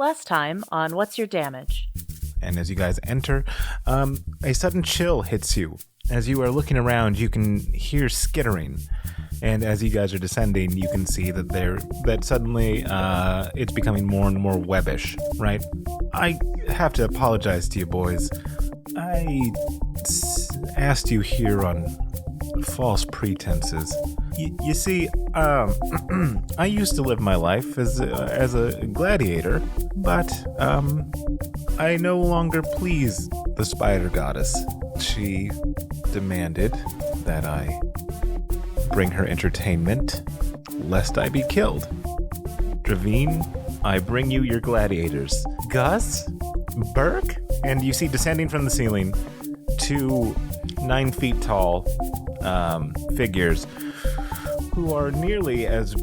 Last time on What's Your Damage? And as you guys enter, a sudden chill hits you. As you are looking around, you can hear skittering. And as you guys are descending, you can see that suddenly it's becoming more and more webbish, right? I have to apologize to you boys. I asked you here on false pretenses. You see, I used to live my life as a gladiator, but I no longer please the spider goddess. She demanded that I bring her entertainment, lest I be killed. Dravine, I bring you your gladiators. Gus, Burke, and you see descending from the ceiling 2 9 feet tall figures who are nearly as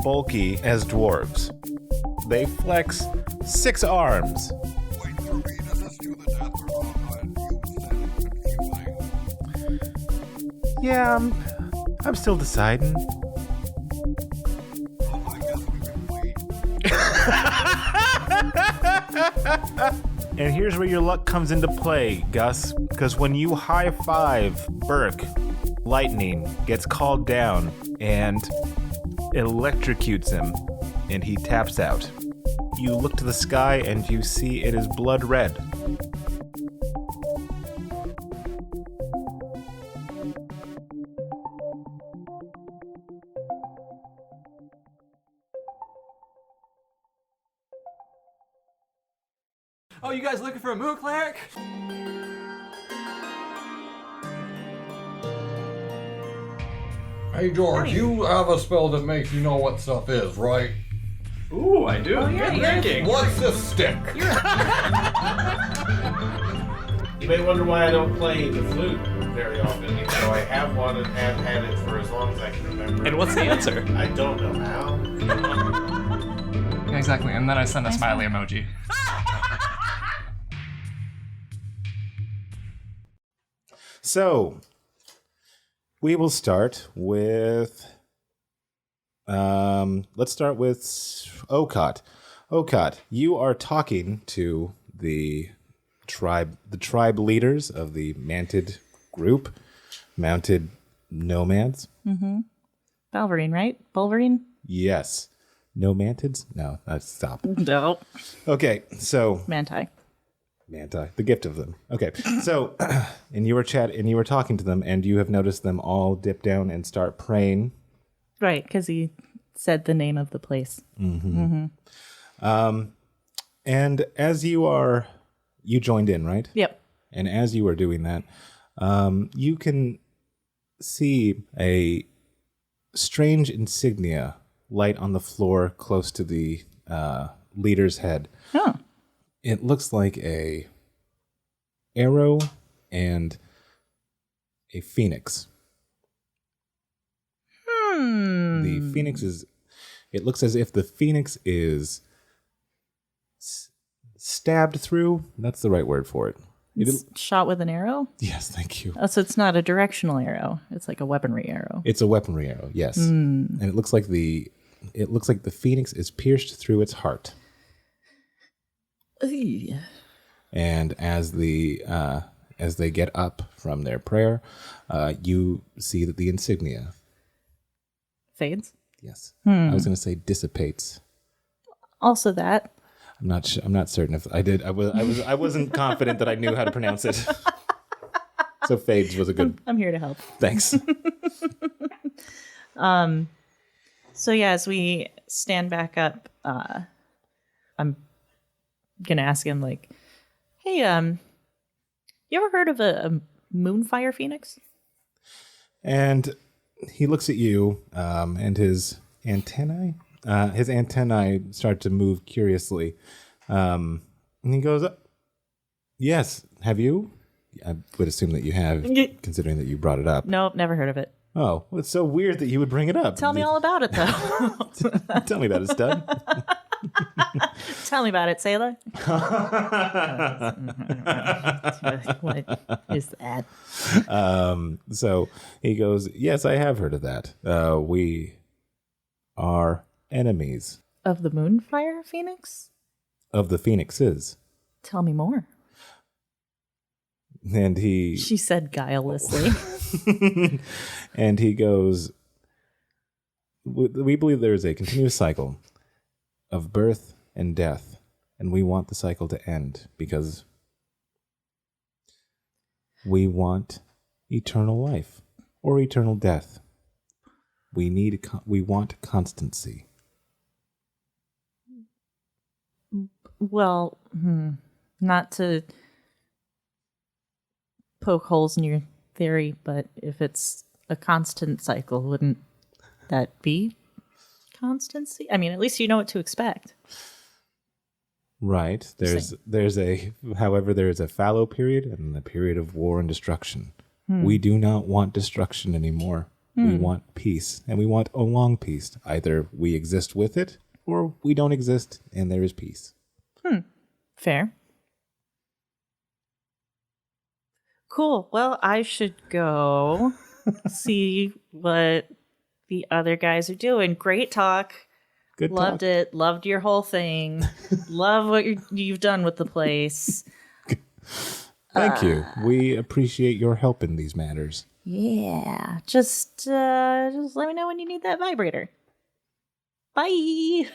bulky as dwarves. They flex 6 arms. Wait, Dravine, is this you the death or not? You said confusing. Yeah, I'm still deciding. Oh, I guess we can wait. And here's where your luck comes into play, Gus, because when you high five Burke, lightning gets called down and electrocutes him, and he taps out. You look to the sky and you see it is blood red. Oh, you guys looking for a moon cleric? Hey, George, you have a spell that makes you know what stuff is, right? Ooh, I do. yeah, Good yeah. thinking. What's this stick? You may wonder why I don't play the flute very often, even though I have one and have had it for as long as I can remember. And what's the answer? I don't know how. Yeah, exactly. And then I send a smiley emoji. So, we will start with... let's start with Okaat. Okaat, you are talking to the tribe leaders of the Mounted group, Mounted Nomads. Balverine, right? Bulverine? Yes. No Mantids? No, stop. No. Okay, so... Manti. the gift of them. Okay, so, and you were talking to them, and you have noticed them all dip down and start praying. Right, because he said the name of the place. And as you joined in, right? Yep. And as you are doing that, you can see a strange insignia light on the floor close to the leader's head. Oh. It looks like a arrow and a phoenix. The phoenix is... It looks as if the phoenix is stabbed through. That's the right word for it. It's shot with an arrow? Yes, thank you. Oh, so it's not a directional arrow. It's like a weaponry arrow. It's a weaponry arrow, yes. And it looks like the phoenix is pierced through its heart. And as they get up from their prayer, you see that the insignia... Fades? Yes. I was going to say dissipates. Also that. I'm not certain if I did. I wasn't confident that I knew how to pronounce it. So fades was a good... I'm here to help. Thanks. So yeah, as we stand back up, I'm gonna ask him like, "Hey, you ever heard of a moonfire phoenix?" And he looks at you, and his antennae start to move curiously. And he goes, "Yes, have you?" I would assume that you have, considering that you brought it up. Nope, never heard of it. Oh, well, it's so weird that you would bring it up. Tell me all about it, though. Tell me about it, stud. Tell me about it, sailor. What is that? So he goes, "Yes, I have heard of that. We are enemies." Of the moonfire phoenix? of the Phoenix is. Tell me more. And She said guilelessly. and he goes, we believe there is a continuous cycle of birth and death, and we want the cycle to end because we want eternal life or eternal death. We want constancy. Well, not to poke holes in your theory, but if it's a constant cycle, wouldn't that be constancy? I mean, at least you know what to expect. Right. However, there is a fallow period and the period of war and destruction. We do not want destruction anymore. We want peace, and we want a long peace. Either we exist with it, or we don't exist, and there is peace. Fair. Cool. Well, I should go see what the other guys are doing. Great talk. Good Loved talk. it. Loved your whole thing. Love what you've done with the place. Thank you. We appreciate your help in these matters. Yeah. Just let me know when you need that vibrator. Bye.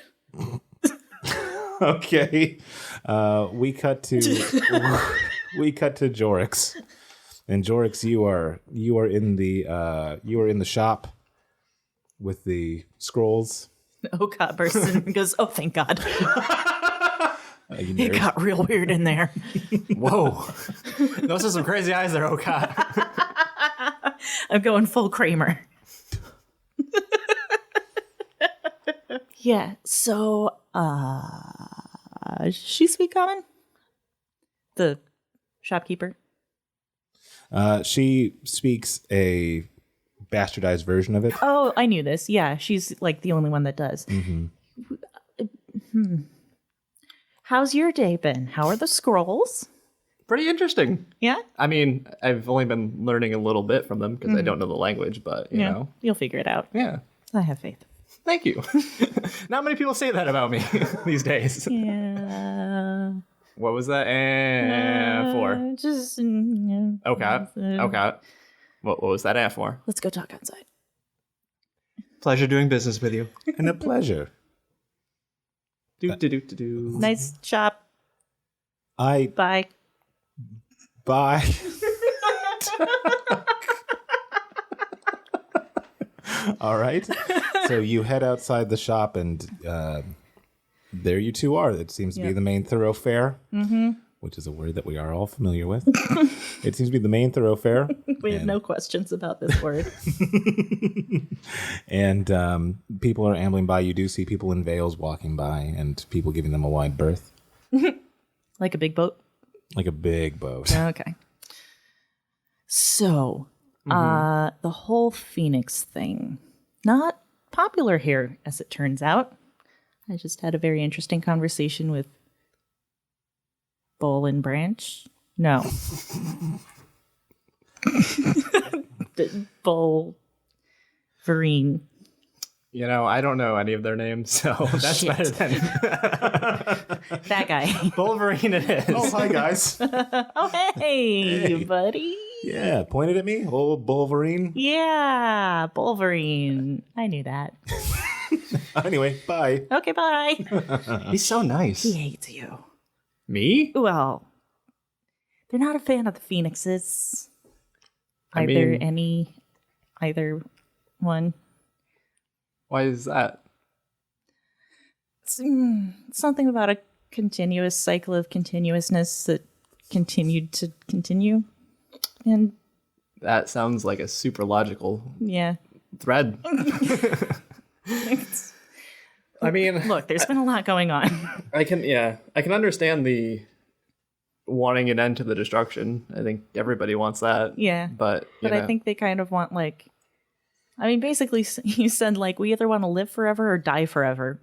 Okay. We cut to Jorrix. And Jorrix, you are in the shop with the scrolls. Okaat bursts in and goes, "Oh, thank God." You It nerd. got real weird in there. Whoa. Those are some crazy eyes there, Okaat. I'm going full Kramer. Yeah, so she speak common? The shopkeeper? She speaks a bastardized version of it. Oh, I knew this. Yeah, she's like the only one that does. How's your day been? How are the scrolls? Pretty interesting. Yeah? I mean, I've only been learning a little bit from them because I don't know the language, but you know. You'll figure it out. Yeah. I have faith. Thank you. Not many people say that about me these days. Yeah. What was that? For? Just Okaat. Okaat. What was that for? Let's go talk outside. Pleasure doing business with you. And a pleasure. Do. Nice shop. Bye. Bye. All right. So you head outside the shop, and there you two are. It seems to be the main thoroughfare, which is a word that we are all familiar with. It seems to be the main thoroughfare. We have no questions about this word. And people are ambling by. You do see people in veils walking by, and people giving them a wide berth. Like a big boat? Like a big boat. Okay. So, the whole Phoenix thing, not popular here, as it turns out. I just had a very interesting conversation with Bowl and Branch. No. Bowl Vereen. You know, I don't know any of their names, so that's Shit. better than That guy. Wolverine. It is. Oh, hi, guys. Oh, hey, buddy. Yeah, pointed at me. Old Wolverine. Yeah, Wolverine. I knew that. Anyway, bye. Okay, bye. He's so nice. He hates you. Me? Well, they're not a fan of the Phoenixes. I mean- Either one. Why is that? It's, something about a continuous cycle of continuousness that continued to continue. And That sounds like a super logical yeah. thread. I mean, Look, there's been a lot going on. I can understand the wanting an end to the destruction. I think everybody wants that. Yeah. But I think they kind of want basically you said we either want to live forever or die forever.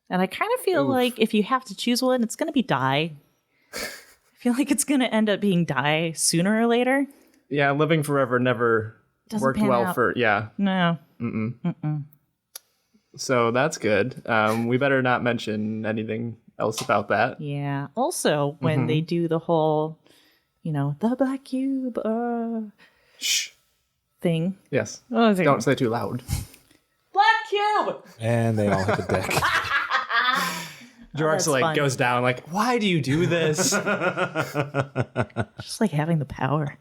And I kind of feel like if you have to choose one, it's going to be die. I feel like it's going to end up being die sooner or later. yeah, living forever never Doesn't worked pan well out. for No. So that's good. We better not mention anything else about that. Yeah. Also, when they do the whole, the black cube Shh. thing. Yes. Oh, Don't say too loud. Black cube! And they all hit the deck. Jorrix fun. goes down why do you do this? Just like having the power.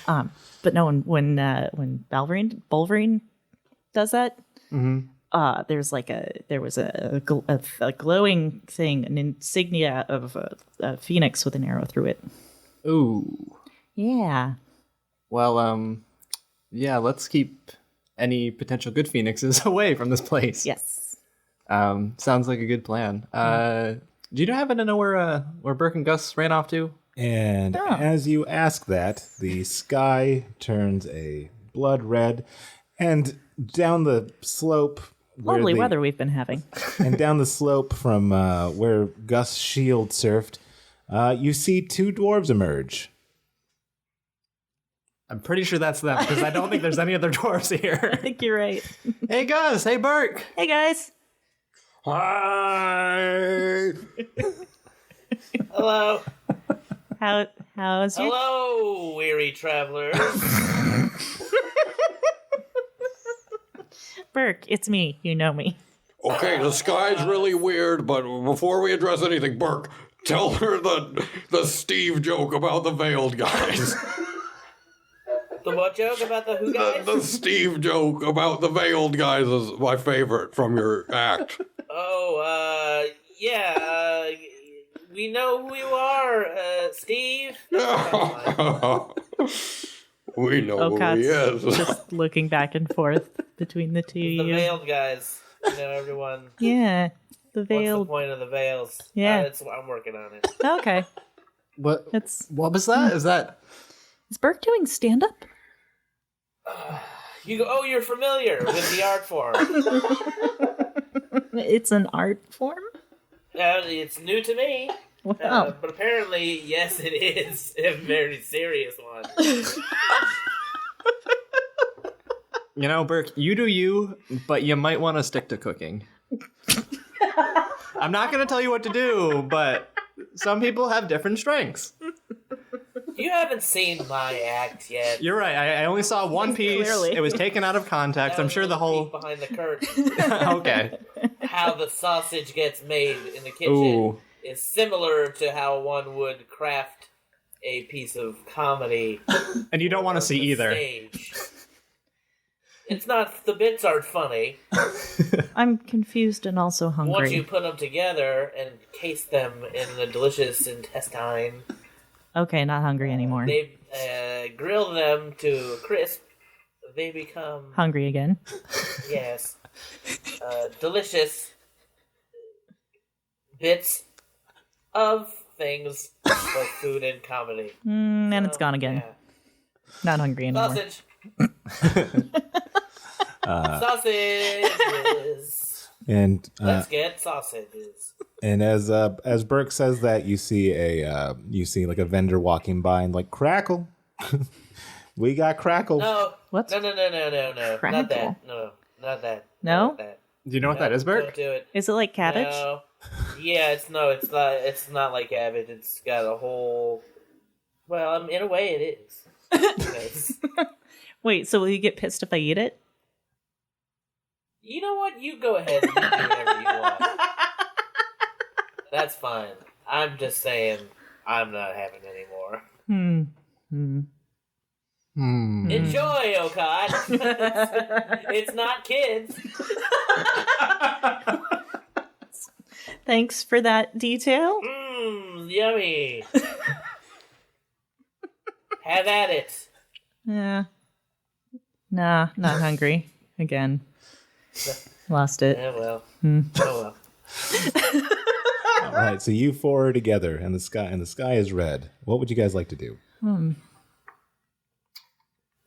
But no, when Bulverine does that, there was a glowing thing, an insignia of a phoenix with an arrow through it. Ooh. Yeah. Well, yeah, let's keep any potential good phoenixes away from this place. Yes. Sounds like a good plan. Do you happen to know where Burke and Gus ran off to? And as you ask that, the sky turns a blood red, and down the slope... Lovely weather we've been having. And down the slope from where Gus' shield surfed, you see two dwarves emerge. I'm pretty sure that's them, because I don't think there's any other dwarves I here. think you're right. Hey, Gus. Hey, Burke. Hey, guys. Hi. Hello. How's your... Hello, weary travelers. Burke, it's me. You know me. Okay, the sky's really weird, but before we address anything, Burke, tell her the Steve joke about the veiled guys. The what joke about the who guys? The Steve joke about the veiled guys is my favorite from your act. Oh, yeah, we know who you are, Steve. We know who he is. Just looking back and forth between the two of The you. veiled guys. You know, everyone. Yeah, the What's the veiled. point of the veils? Yeah. I'm working on it. Okay, What was that? Is that... is Burke doing stand up? You go. Oh, you're familiar with the art form. It's an art form. It's new to me. Wow. But apparently, yes, it is a very serious one. Burke, you do you, but you might want to stick to cooking. I'm not going to tell you what to do, but some people have different strengths. You haven't seen my act yet. You're right. I only saw one piece. Clearly. It was taken out of context. That I'm was sure a the peek whole... behind the curtain. Okay. How the sausage gets made in the kitchen Ooh. is similar to how one would craft a piece of comedy. And you don't want to see on the either. stage. It's not, the bits aren't funny. I'm confused and also hungry. Once you put them together and case them in the delicious intestine, Okay, not hungry anymore. they grill them to crisp. They become, Hungry again. yes, delicious bits of things for food and comedy. And it's gone again. Yeah. Not hungry anymore. Sausage. Sausages. And Let's get sausages. and as Burke says that, you see a a vendor walking by and crackle. We got crackle. No. What? No. Not Crackle? that. No, not that. No? Not that. Do you know what that is, Don't Burke? do it. Is it like cabbage? No. Yeah, it's not. It's not like cabbage. It's got a whole. Well, in a way, it is. Because, Wait, so will you get pissed if I eat it? you know what? You go ahead and do whatever you want. That's fine. I'm just saying, I'm not having any more. Enjoy, Okaat. It's not kids. Thanks for that detail. Yummy. Have at it. Yeah. Nah, not hungry. Again. Lost it. Yeah, well. Oh, well. All right, so you four are together, and the sky is red. What would you guys like to do?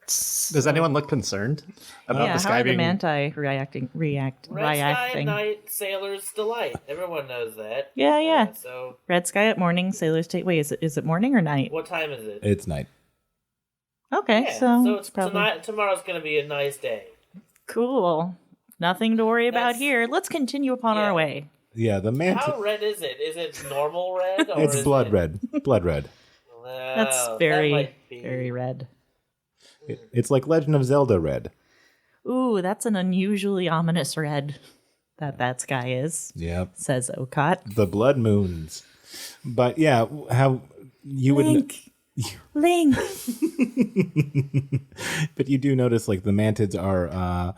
Does anyone look concerned about Yeah, the how sky are the being... manti Red sky at night, sailor's delight. Everyone knows that. Yeah. So, Red sky at morning, sailor's take. Wait, is it morning or night? what time is it? It's night. Okay, Yeah, so it's probably tomorrow's going to be a nice day. cool. Nothing to worry about That's- here. Let's continue upon Yeah. our way. Yeah, the mantid. How red is it? Is it normal red? Or It's is blood it... red. Blood red. That's that very, might be- very red. It's like Legend of Zelda red. Ooh, that's an unusually ominous red that guy is, Yep. says Okaat. The blood moons. But yeah, how you would. Link. Link. But you do notice, like, the mantids are,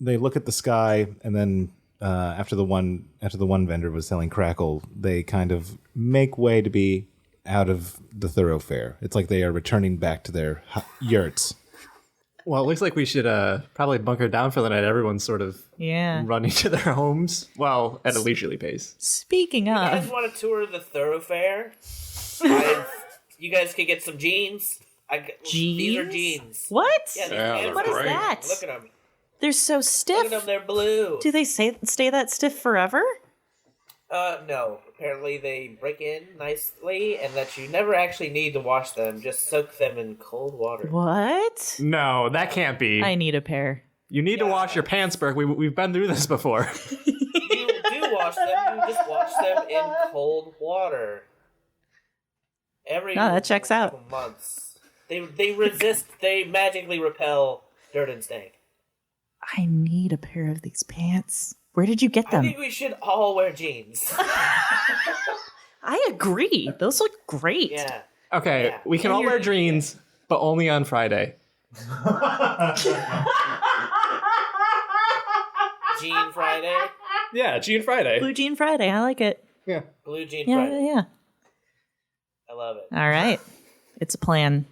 they look at the sky, and then after the one vendor was selling crackle, they kind of make way to be out of the thoroughfare. It's like they are returning back to their yurts. Well, it looks like we should probably bunker down for the night. Everyone's sort of Yeah. running to their homes. Well, at a leisurely pace. Speaking You guys of, want to tour the thoroughfare? You guys can get some jeans. These are jeans. what? Yeah, they're What is great. that? Look at them. They're so Look stiff. at them. They're blue. Do they stay that stiff forever? No. Apparently they break in nicely, and that you never actually need to wash them. Just soak them in cold water. What? No, that can't be. I need a pair. You need to wash your pants, Burke. We've been through this before. You do wash them. You just wash them in cold water. Every No, that checks out. couple months. They resist. They magically repel dirt and stank. I need a pair of these pants. Where did you get I them? think we should all wear jeans. I agree. Those look great. Yeah. Okay, Yeah. we can all wear jeans, but only on Friday. Jean Friday. Yeah, Jean Friday. Blue Jean Friday. I like it. Yeah. Blue Jean Yeah, Friday. yeah, yeah. I love it. All right. It's a plan.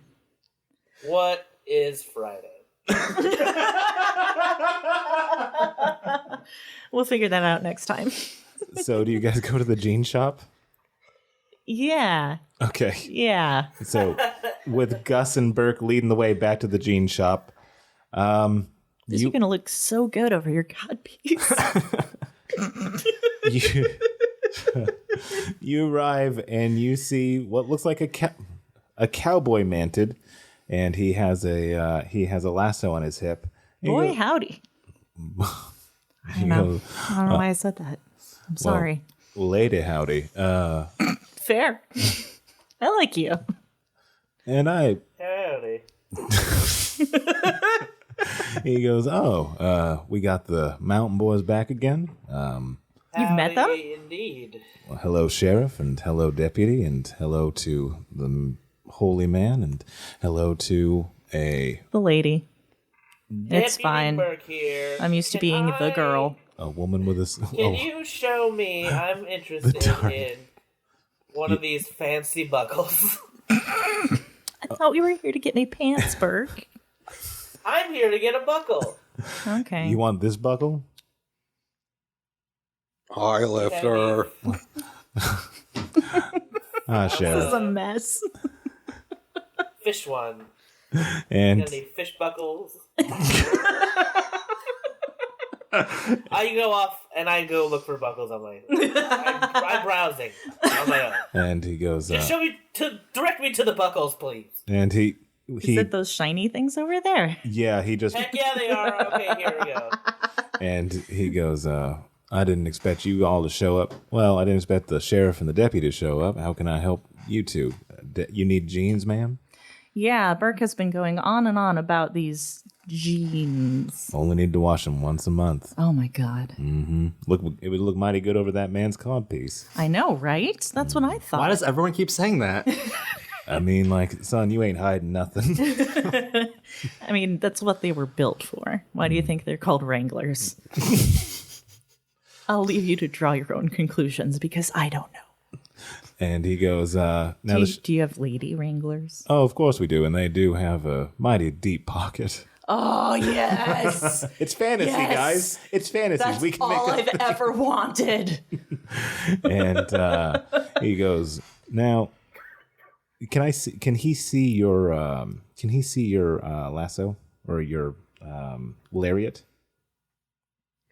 What is Friday? We'll figure that out next time. So do you guys go to the jean shop? Yeah. Okay. Yeah. So with Gus and Burke leading the way back to the jean shop, You're going to look so good over your codpiece. you, you arrive and you see what looks like a cowboy mantid, and he has a lasso on his hip. And Boy, you go- howdy. I don't you know. go, I don't know why I said that. I'm sorry. Lady howdy. Fair. I like you. And Howdy. he goes, we got the mountain boys back again. You've met them? Howdy Indeed. Well, hello, sheriff, and hello, deputy, and hello to the holy man, and hello to The lady. It's Deputy fine. Burke here. I'm used to Can being the girl. a woman with a. Can you show me? I'm interested darn. in one of these fancy buckles. I thought we were here to get me pants, Burke. I'm here to get a buckle. Okay. You want this buckle? High lifter. Ah, This is sheriff. a mess. Fish one. And Got any fish buckles? I go off and I go look for buckles on my own. I'm browsing on my own. and he goes, Just direct me to the buckles, please. and he Is it those shiny things over there? yeah, he just Heck yeah, they are. Okay, here we go. and he goes, I didn't expect you all to show up. Well, I didn't expect the sheriff and the deputy to show up. How can I help you two? You need jeans, ma'am? Yeah, Burke has been going on and on about these jeans. Only need to wash them once a month. Oh my god. Look, it would look mighty good over that man's codpiece. I know, right? That's what I thought. Why does everyone keep saying that? I mean, like, son, you ain't hiding nothing. I mean, that's what they were built for. Why do you think they're called Wranglers? I'll leave you to draw your own conclusions because I don't know. And he goes, now Do you have lady Wranglers? oh, of course we do, and they do have a mighty deep pocket. Oh, yes. It's fantasy, Yes. guys. It's fantasy. That's We can all make I've ever wanted. And he goes, now, can he see your lasso or your lariat?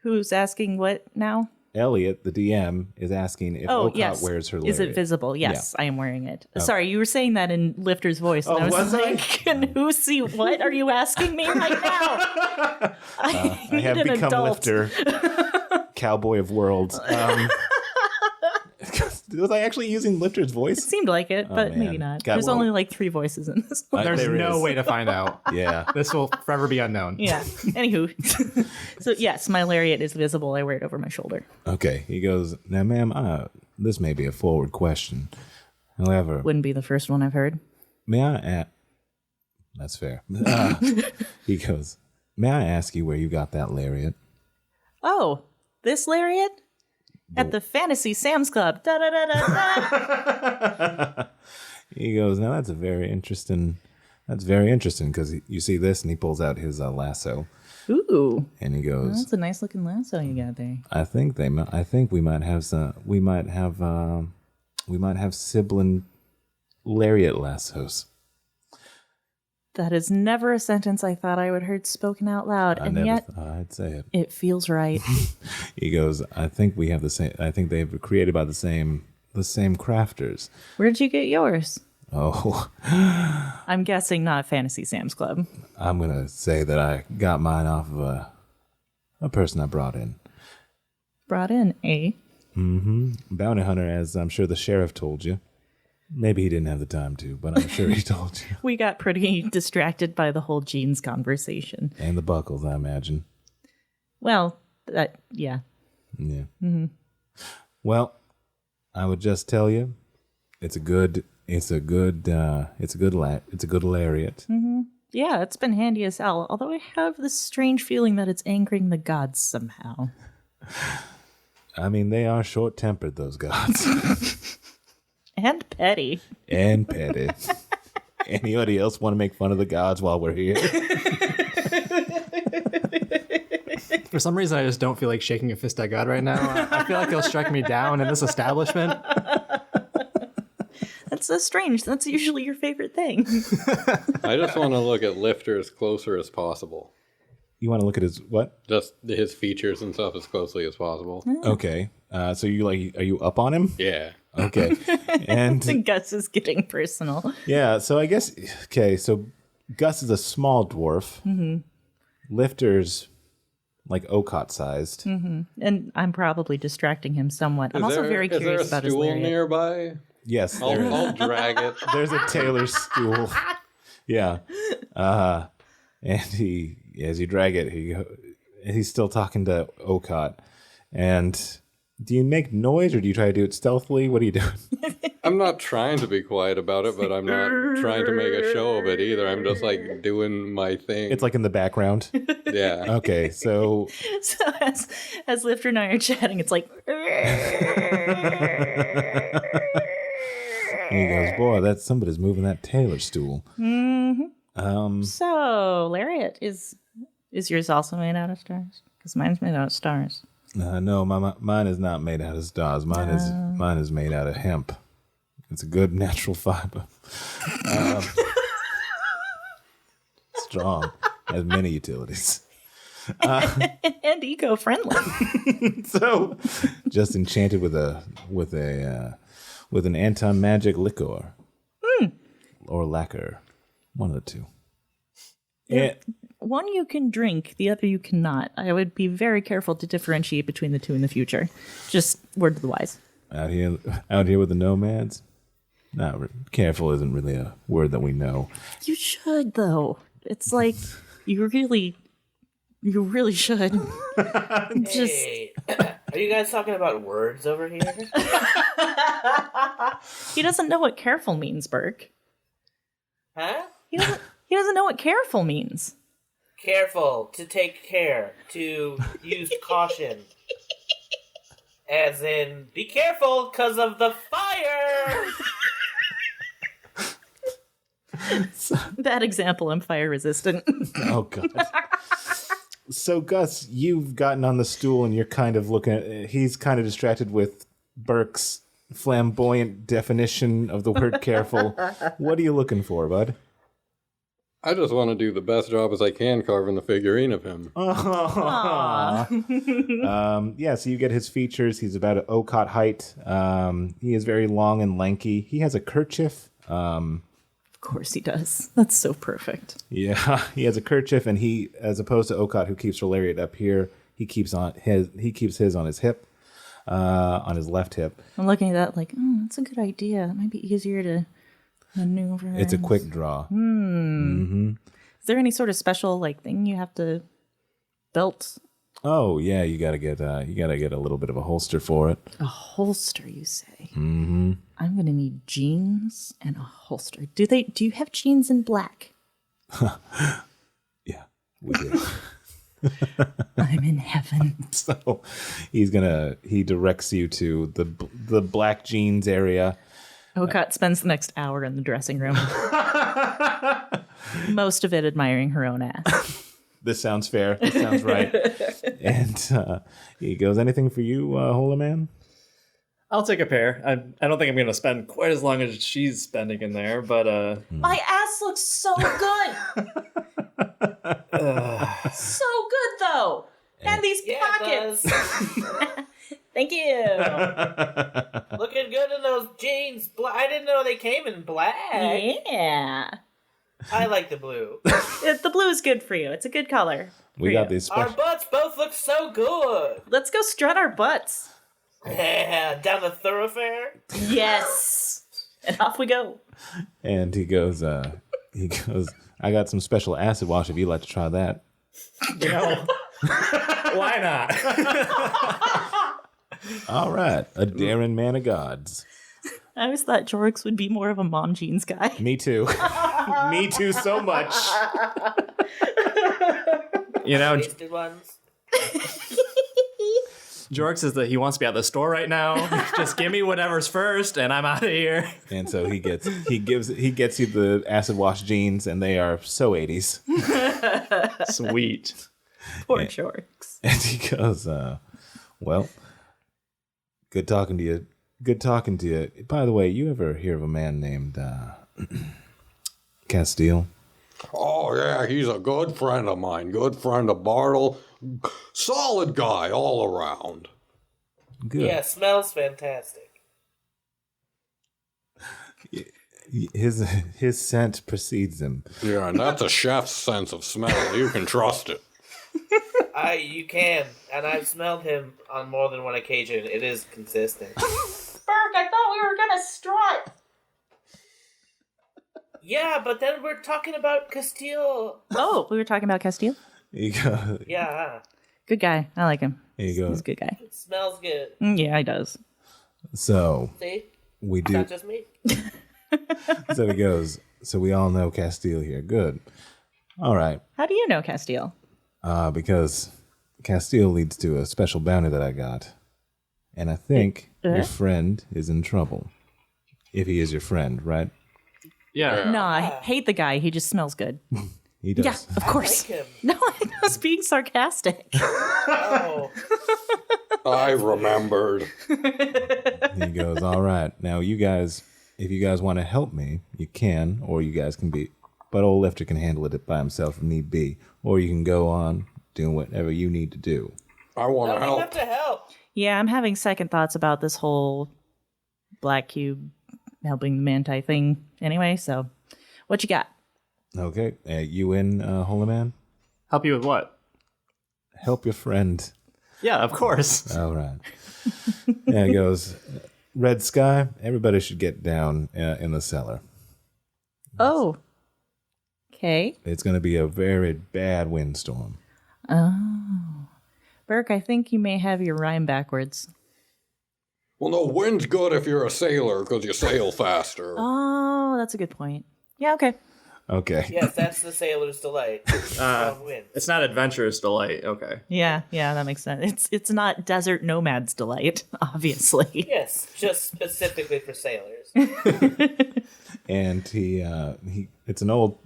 Who's asking what now? Elliot, the DM, is asking if Oh, Okaat yes. wears her lariat. Is it visible? Yes, I am wearing it. Sorry, you were saying that in Lifter's voice. And Oh, I was was I? like, can who see what are you asking me right now? I need have an become adult. Lifter. cowboy of worlds. Was I actually using Lifter's voice? It seemed like it, but man. maybe not. God, There's well- only like 3 voices in this one. There's There no is. way to find out. Yeah. This will forever be unknown. Yeah. Anywho. So yes, my lariat is visible. I wear it over my shoulder. Okay. He goes, now, ma'am, this may be a forward question. However, Wouldn't be the first one I've heard. may I ask... That's fair. He goes, may I ask you where you got that lariat? Oh, this lariat? At the Fantasy Sam's Club. Da da da da da. He goes, now that's very interesting because you see this, and he pulls out his lasso, Ooh, and he goes, that's a nice looking lasso you got there. I think we might have sibling lariat lassos. That is never a sentence I thought I would heard spoken out loud, I and never yet thought I'd say it. it feels right. He goes, I think we have the same. I think they've created by the same crafters. Where'd you get yours? Oh, I'm guessing not Fantasy Sam's Club. I'm gonna say that I got mine off of a person I brought in. Brought in, eh? Bounty hunter, as I'm sure the sheriff told you. Maybe he didn't have the time to, but I'm sure he told you. We got pretty distracted by the whole jeans conversation. And the buckles, I imagine. Well, yeah. Yeah. Mm-hmm. Well, I would just tell you, it's a good lariat. Yeah, it's been handy as hell, although I have this strange feeling that it's angering the gods somehow. I mean, they are short-tempered, those gods. And petty. And petty. Anybody else want to make fun of the gods while we're here? For some reason, I just don't feel like shaking a fist at God right now. I feel like he'll strike me down in this establishment. That's so strange. That's usually your favorite thing. I just want to look at Lifter as closer as possible. You want to look at his what? Just his features and stuff as closely as possible. Okay. So are you up on him? Yeah. Okay. And Gus is getting personal. yeah, so I guess so Gus is a small dwarf. Mm-hmm. Lifter's like Okaat sized. And I'm probably distracting him somewhat. I'm also very curious about is his there a stool lariat. nearby? Yes, I'll drag it. there's a tailor's stool. Yeah. And as you drag it, he's still talking to Okaat. And do you make noise or do you try to do it stealthily? What are you doing? I'm not trying to be quiet about it, but I'm not trying to make a show of it either. I'm just like doing my thing. It's like in the background. Yeah. Okay, so So as Lifter and I are chatting, it's like... and he goes, boy, somebody's moving that tailor stool. So, lariat, is yours also made out of stars? Because mine's made out of stars. No, mine is not made out of stars. Mine is made out of hemp. It's a good natural fiber. Strong. Has many utilities. And eco-friendly. So, just enchanted with an anti-magic liquor or lacquer, one of the two. Yeah. One you can drink, the other you cannot. I would be very careful to differentiate between the two in the future. Just word to the wise. Out here with the nomads. Careful isn't really a word that we know. You should, though. It's like you really should. Just Hey, are you guys talking about words over here? he doesn't know what careful means, Burke. Huh? He doesn't know what careful means. Careful, to take care, to use caution. As in, be careful because of the fire! Bad example. I'm fire resistant. Oh God. So Gus, you've gotten on the stool and you're kind of looking at. He's kind of distracted with Burke's flamboyant definition of the word "careful." What are you looking for, bud? I just want to do the best job as I can carving the figurine of him. Yeah, so you get his features. He's about an Okaat height. He is very long and lanky. He has a kerchief. Of course he does. That's so perfect. Yeah, he has a kerchief, and he, as opposed to Okaat, who keeps her lariat up here, He keeps his on his hip, on his left hip. I'm looking at that like, that's a good idea. It might be easier to maneuver. It's a quick draw. Is there any sort of special like thing you have to belt? Oh yeah, you gotta get a little bit of a holster for it. A holster, you say? Mm-hmm. I'm gonna need jeans and a holster. Do you have jeans in black? Yeah, we do. I'm in heaven. So he directs you to the black jeans area. Okaat spends the next hour in the dressing room. Most of it admiring her own ass. This sounds fair. This sounds right. And he goes, anything for you, Hola Man? I'll take a pair. I don't think I'm going to spend quite as long as she's spending in there, but... My ass looks so good! So good, though! And these pockets! Thank you! Looking good in those jeans. I didn't know they came in black. Yeah. I like the blue. The blue is good for you. It's a good color. We got these Our special... butts both look so good. Let's go strut our butts. Yeah, down the thoroughfare. Yes. And off we go. And he goes, I got some special acid wash if you'd like to try that. You know, why not? All right. A daring man of gods. I always thought Jorrix would be more of a mom jeans guy. Me too. Me too so much. You know, Wasted ones. Jorrix says that he wants to be at the store right now. Just give me whatever's first, and I'm out of here. And so he gets you the acid wash jeans, and they are so 80s. Sweet. Poor Jorrix. And he goes, well, good talking to you. Good talking to you. By the way, you ever hear of a man named Castille? Oh, yeah, he's a good friend of mine. Good friend of Bartle. Solid guy all around. Good. Yeah, smells fantastic. His scent precedes him. Yeah, and that's a chef's sense of smell. You can trust it. You can, and I've smelled him on more than one occasion. It is consistent. Burke, I thought we were gonna strut. Yeah, but then we're talking about Castille. Oh, we were talking about Castille? He goes, Yeah, Good guy. I like him. he goes, He's a good guy. it smells good. Yeah, he does. so See? we It's do. not just me. So he goes, so we all know Castille here. Good. All right. How do you know Castille? Because Castille leads to a special bounty that I got. And I think your friend is in trouble. If he is your friend, right? Yeah. No, I hate the guy. He just smells good. He does. Yeah, of course. Like him. No, I was being sarcastic. Oh, I remembered. He goes, all right. Now, you guys, if you guys want to help me, you can, or you guys can be. But old Lifter can handle it by himself if need be. Or you can go on doing whatever you need to do. I want no, to we help. have to help. Yeah, I'm having second thoughts about this whole Black Cube helping the Manti thing anyway, so what you got? Okay. You in, Holy Man? Help you with what? Help your friend. Yeah, of course. All right. Yeah, he goes, Red Sky, everybody should get down in the cellar. Oh. Okay. It's going to be a very bad windstorm. Oh. Burke, I think you may have your rhyme backwards. Well, no, wind's good if you're a sailor because you sail faster. Oh, that's a good point. Yeah, okay. Okay. Yes, that's the sailor's delight. Strong wind. It's not adventurous delight. Okay. Yeah, that makes sense. It's not desert nomad's delight, obviously. Yes, just specifically for sailors. And it's an old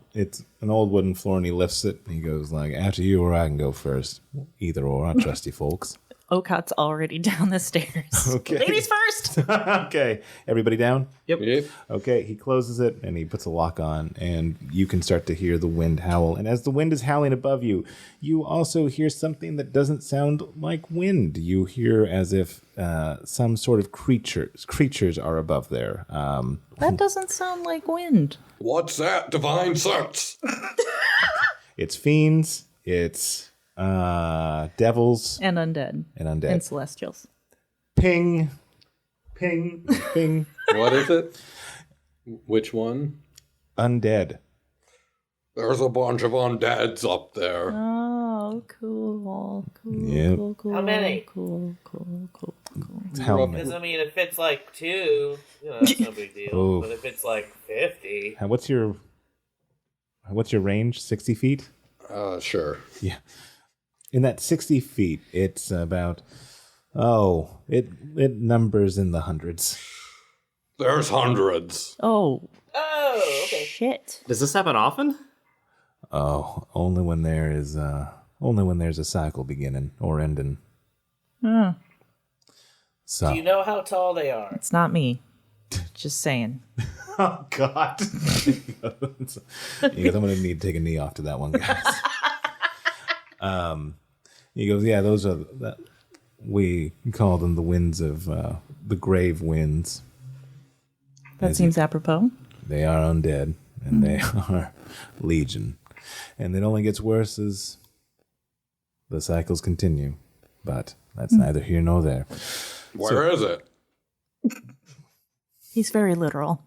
wooden floor, and he lifts it. And he goes like, after you or I can go first. Either or, I trust you folks. Okaat's already down the stairs. Okay. Ladies first! Okay, everybody down? Yep. Okay, he closes it and he puts a lock on, and you can start to hear the wind howl. And as the wind is howling above you, you also hear something that doesn't sound like wind. You hear as if some sort of creatures are above there. That doesn't sound like wind. What's that? Divine sense. It's fiends. It's Devils And undead. and undead. And celestials. Ping. Ping. Ping. What is it? Which one? Undead. There's a bunch of undeads up there. Oh, cool. Yep. Cool. How many? Cool. How Because, many? I mean, if it's like 2, that's no big deal. Oof. But if it's like 50... What's your range? 60 feet? Sure. Yeah. In that 60 feet, it's about... Oh, it numbers in the hundreds. There's hundreds. Oh, Oh, okay. shit. Does this happen often? Oh, only when there's a cycle beginning or ending. Hmm. So. Do you know how tall they are? It's not me. Just saying. Oh God! He goes, I'm gonna need to take a knee off to that one, guys. He goes, yeah, those are we call them the winds of the grave winds. That seems apropos. They are undead, and they are legion, and it only gets worse as the cycles continue. But that's neither here nor there. Where is it? He's very literal.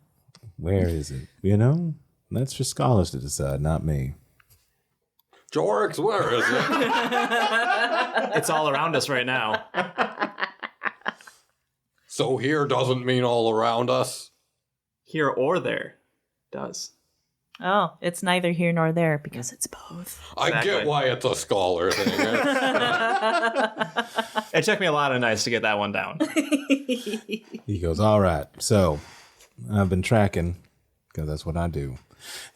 Where is it? You know, that's for scholars to decide, not me. Jorrix, where is it? It's all around us right now. So here doesn't mean all around us. Here or there does. Oh, it's neither here nor there because it's both. I Exactly. get why it's a scholar thing. It took me a lot of nights to get that one down. He goes, all right, so I've been tracking, because that's what I do.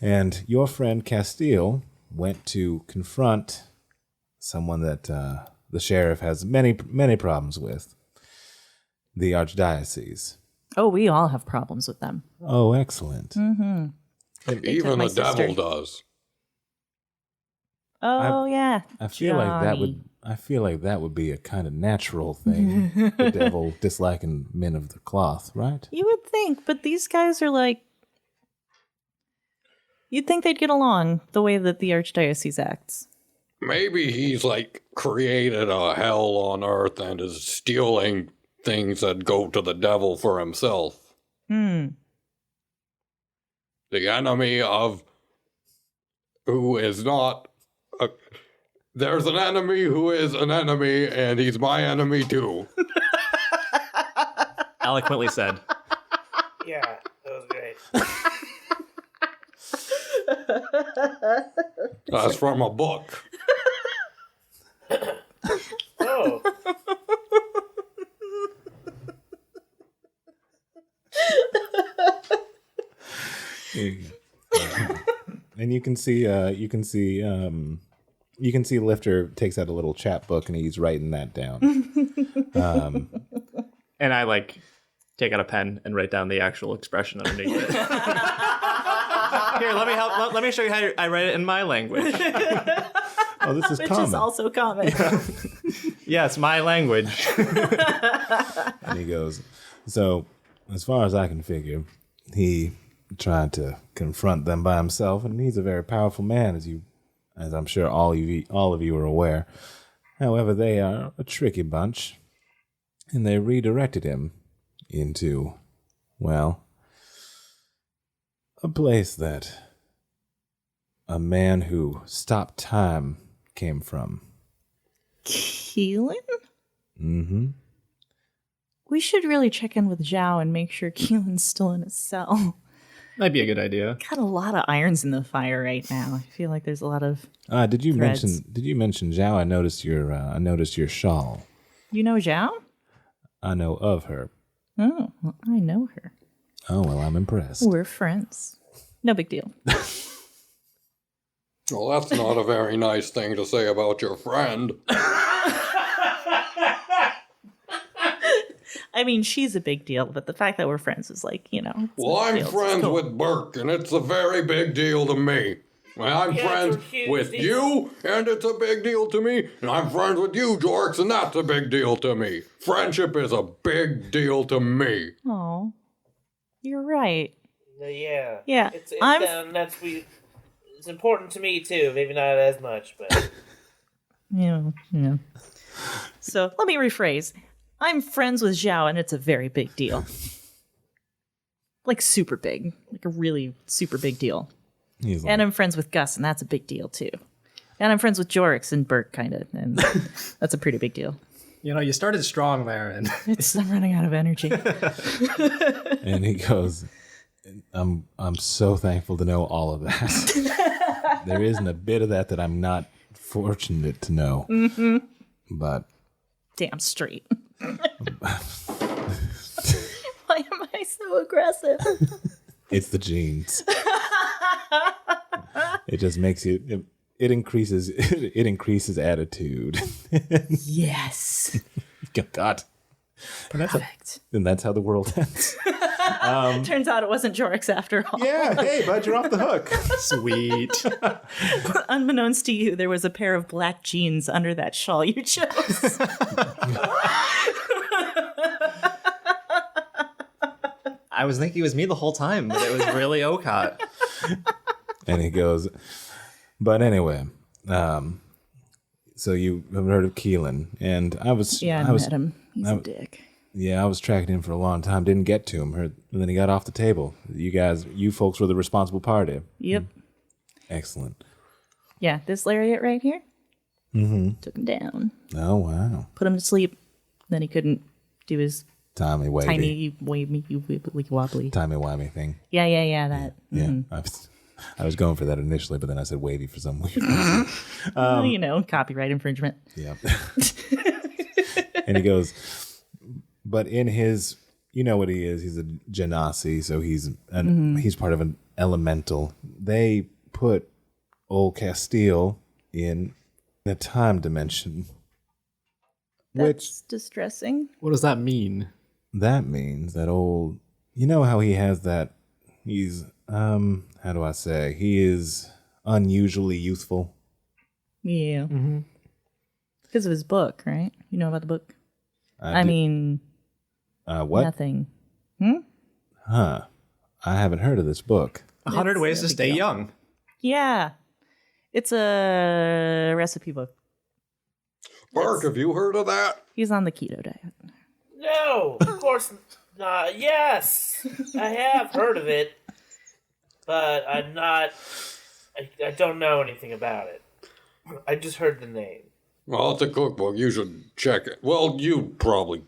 And your friend Castille went to confront someone that the sheriff has many problems with, the archdiocese. Oh, we all have problems with them. Oh, excellent. Even my the devil sister. does. Oh, yeah. I feel like that would be a kind of natural thing. The devil disliking men of the cloth, right? You would think, but these guys are like... You'd think they'd get along the way that the archdiocese acts. Maybe he's like created a hell on earth and is stealing things that go to the devil for himself. Hmm. The enemy of who is not a, there's an enemy who is an enemy, and he's my enemy too. Eloquently said. Yeah, that was great. That's from a book. Oh, And you can see Lifter takes out a little chapbook and he's writing that down. And I like take out a pen and write down the actual expression underneath it. Here, let me help. Let me show you how I write it in my language. Oh, this is Which common. is also common. Yeah, it's my language. And he goes, so as far as I can figure, he tried to confront them by himself, and he's a very powerful man, as I'm sure all of you are aware. However, they are a tricky bunch, and they redirected him into, well, a place that a man who stopped time came from. Keelan? Mm-hmm. We should really check in with Zhao and make sure Keelan's still in his cell. Might be a good idea. Got a lot of irons in the fire right now. I feel like there's a lot of... Did you Threads. mention Zhao? I noticed your shawl. You know Zhao? I know of her. Oh, well, I know her. Oh, well, I'm impressed. We're friends. No big deal. Well, that's not a very nice thing to say about your friend. I mean, she's a big deal, but the fact that we're friends is like, it's a Well, big I'm deal. It's friends cool. with Burke, and it's a very big deal to me. Well, I'm Yeah, friends it's cute. with you, and it's a big deal to me. And I'm friends with you, Jorrix, and that's a big deal to me. Friendship is a big deal to me. Oh, you're right. yeah. Yeah, It's I'm- it's important to me too. Maybe not as much, but Yeah. So let me rephrase. I'm friends with Zhao, and it's a very big deal. Like super big. Like a really super big deal. And I'm friends with Gus, and that's a big deal too. And I'm friends with Jorrix and Burke, kind of, and that's a pretty big deal. You know, you started strong there, and I'm running out of energy. And he goes, I'm so thankful to know all of that. There isn't a bit of that I'm not fortunate to know. Mm-hmm. But damn straight. Why am I so aggressive? It's the genes. It just makes you. It increases. It increases attitude. Yes. God. Perfect. And that's how the world ends. Turns out it wasn't Jorrix after all. Yeah. Hey, bud, you're off the hook. sweet. Unbeknownst to you, there was a pair of black jeans under that shawl you chose. I was thinking it was me the whole time, but it was really Okaat. And he goes, but anyway, so you have heard of Keelan, and I was met him. He's a dick. Yeah, I was tracking him for a long time. Didn't get to him. And then he got off the table. You folks were the responsible party. Yep. Excellent. Yeah, this lariat right here. Mm-hmm. Took him down. Oh, wow. Put him to sleep. Then he couldn't do his Timey wavy. tiny wibbly wobbly. Timey-wimey thing. Yeah, that. Yeah. Mm. I was going for that initially, but then I said wavy for some weird reason. Copyright infringement. Yeah. And he goes, but in his, you know what he is, he's a genasi, so he's part of an elemental. They put old Castille in a time dimension. That's distressing. What does that mean? That means that old, you know how he has that, he's, how do I say, he is unusually youthful. Yeah. Mm-hmm. Because of his book, right? You know about the book? What? Nothing. Huh. I haven't heard of this book. 100 Ways to Stay Young. Yeah. It's a recipe book. Burke, have you heard of that? He's on the keto diet. No, of course not. Yes, I have heard of it, but I'm not. I don't know anything about it. I just heard the name. Well, it's a cookbook. You should check it. Well, you probably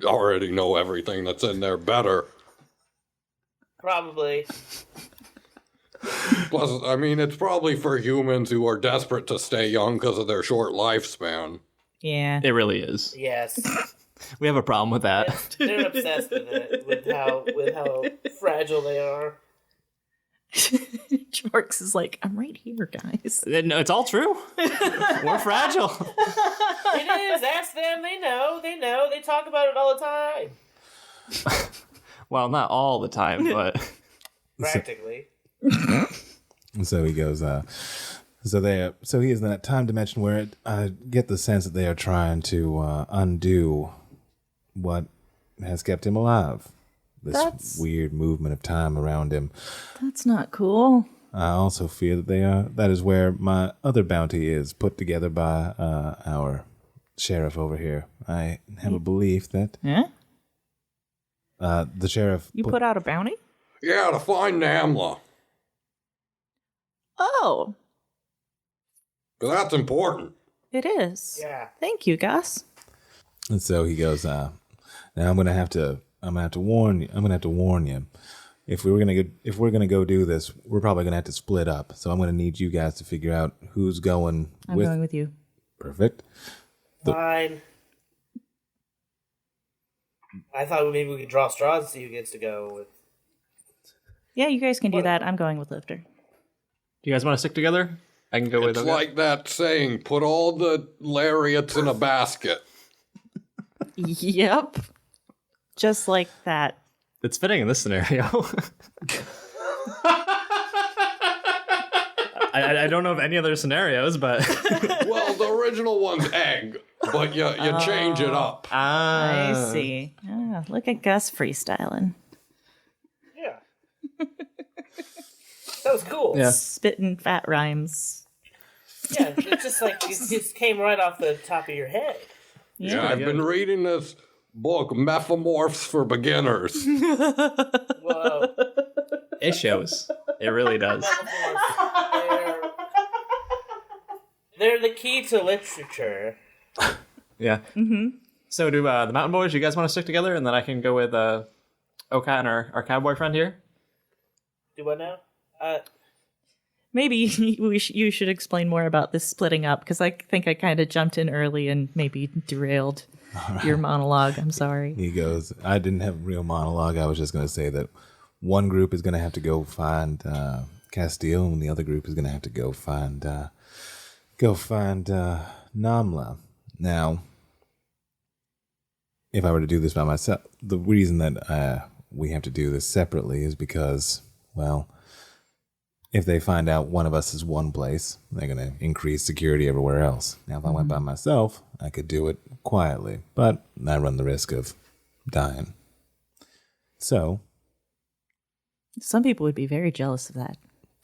already know everything that's in there better. Probably. Plus, I mean, it's probably for humans who are desperate to stay young because of their short lifespan. Yeah. It really is. Yes. We have a problem with that. They're obsessed with it, with how fragile they are. Jorrix is like, I'm right here, guys. No, it's all true. We're fragile. It is. Ask them. They know. They talk about it all the time. Well, not all the time, but Practically. So he goes, so he is in that time dimension where I get the sense that they are trying to undo what has kept him alive. This weird movement of time around him. That's not cool. I also fear that that is where my other bounty is, put together by our sheriff over here. I have a belief that the sheriff... You put out a bounty? Yeah, to find Namla. Oh. That's important. It is. Yeah. Thank you, Gus. And so he goes, now I'm gonna have to warn you. If we're gonna go do this, we're probably gonna have to split up. So I'm gonna need you guys to figure out who's going I'm going with you. Perfect. Fine. I thought maybe we could draw straws and see who gets to go with. Yeah, you guys can do that. I'm going with Lifter. do you guys want to stick together? I can go with It's like that saying, put all the lariats in a basket. Yep. Just like that. It's fitting in this scenario. I don't know of any other scenarios, but Well, the original one's egg, but you change it up. I see. Look at Gus freestyling. Yeah. That was cool. Yeah. Spitting fat rhymes. Yeah, it's just like it just came right off the top of your head. Yeah, I've been reading this book, Metamorphs for Beginners. Whoa. It shows. It really does. They're the key to literature. Yeah. Mm-hmm. So do the Mountain Boys, you guys want to stick together? And then I can go with Okaat and our cowboy friend here? Do what now? Maybe you should explain more about this splitting up, because I think I kind of jumped in early and maybe derailed your monologue. I'm sorry. He goes, I didn't have a real monologue. I was just going to say that one group is going to have to go find Castille, and the other group is going to have to go find Namla. Now, if I were to do this by myself, the reason that we have to do this separately is because, well, if they find out one of us is one place, they're going to increase security everywhere else. Now, if I went by myself, I could do it quietly, but I run the risk of dying. So, some people would be very jealous of that.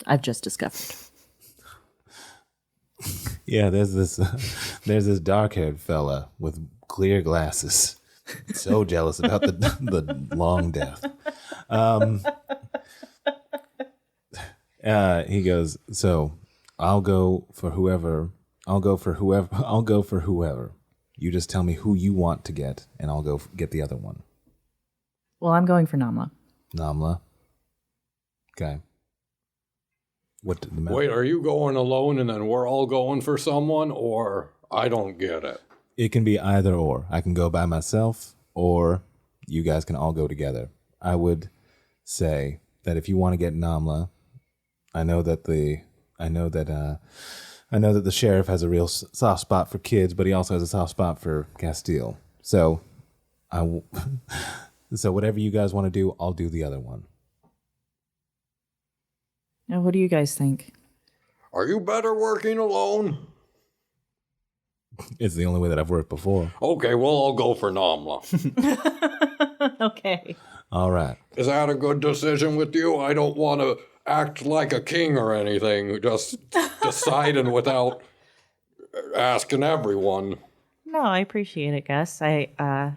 I've just discovered. Yeah, there's this dark-haired fella with clear glasses. So jealous about the long death. He goes, so I'll go for whoever. You just tell me who you want to get, and I'll go get the other one. Well, I'm going for Namla. Namla. Okay. What did the matter? Wait, are you going alone and then we're all going for someone, or I don't get it? It can be either or. I can go by myself, or you guys can all go together. I would say that if you want to get Namla, I know that the sheriff has a real soft spot for kids, but he also has a soft spot for Castille. So, so whatever you guys want to do, I'll do the other one. Now, what do you guys think? Are you better working alone? It's the only way that I've worked before. Okay, well, I'll go for Namla. Okay. All right. Is that a good decision with you? I don't want to act like a king or anything, just deciding without asking everyone. No, I appreciate it, Gus. I